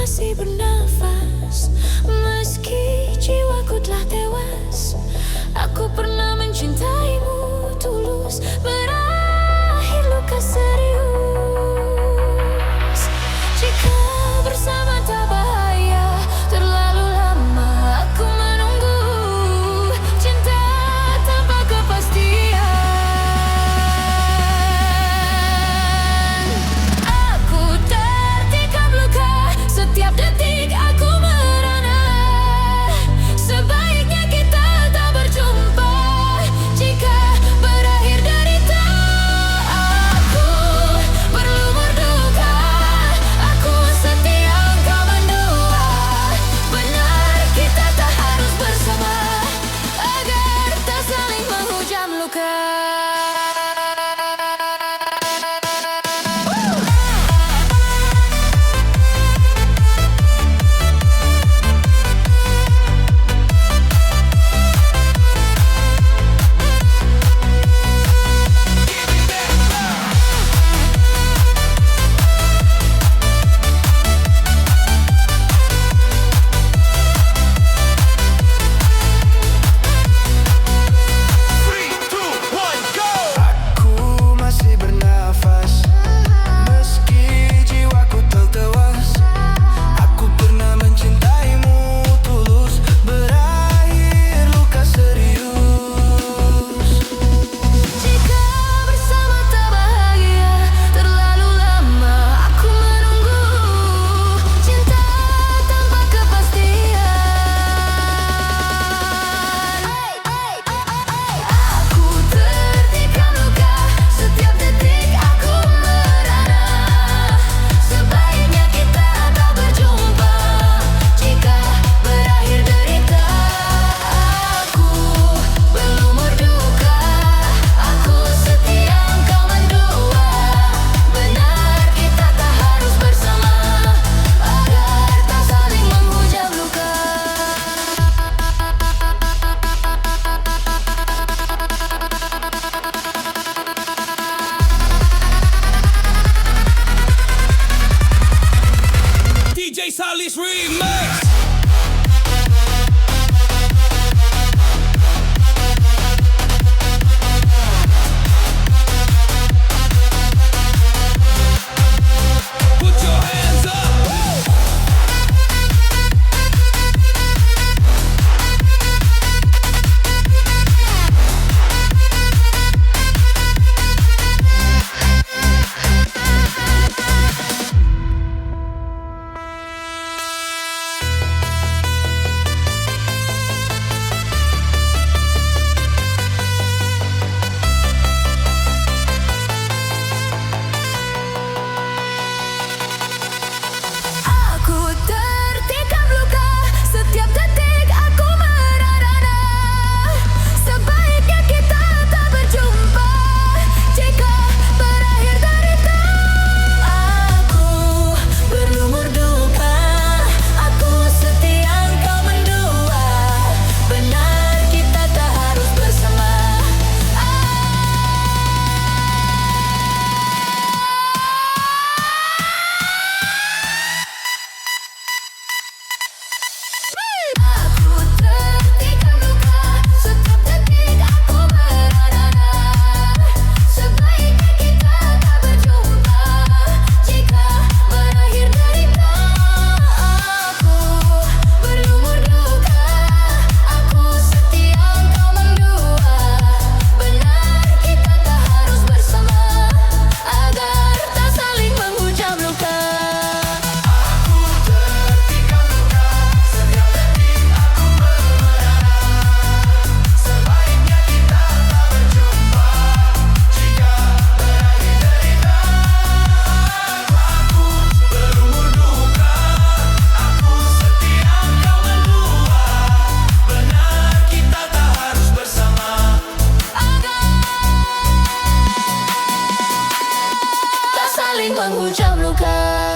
masih bernafas, meski jiwaku telah tewas. Aku pernah mencintaimu tulus, berakhir luka serius. Jika bersama tak bahaya, terlalu lama aku menunggu cinta tanpa kepastian. Aku tertikam luka, setiap detik aku merana. Sebaiknya kita tak berjumpa jika berakhir derita. Aku berlumur duka, aku setia engkau mendua. Benar kita tak harus bersama, agar tak saling menghujam luka. Aku masih bernafas, meski jiwaku telah tewas. Aku pernah mencintaimu tulus, berakhir luka serius. Jika bersama tak bahagia, terlalu lama aku menunggu cinta tanpa kepastian. Aku tertikam luka, setiap detik aku merana. Sebaiknya kita tak berjumpa jika berakhir derita. Aku berlumur duka, aku setia engkau mendua. Benar kita tak harus bersama, agar tak saling menghujam luka. DJ Salis Remix. Put your hands up. Aku tertikam luka, setiap detik aku merana. Sebaiknya kita tak berjumpa jika berakhir derita. Aku berlumur duka, aku setia engkau mendua. Benar kita tak harus bersama. Aku tertikam luka, setiap detik aku merana. Sebaiknya kita tak berjumpa jika berakhir derita. Aku berlumur duka, aku setia engkau mendua. Benar kita tak harus bersama, agar tak saling menghujam luka. Aku tertikam luka, setiap detik aku merana. Sebaiknya kita tak berjumpa jika berakhir derita. Aku berlumur duka, aku setia engkau mendua. Benar kita tak harus bersama, Tak saling menghujam luka.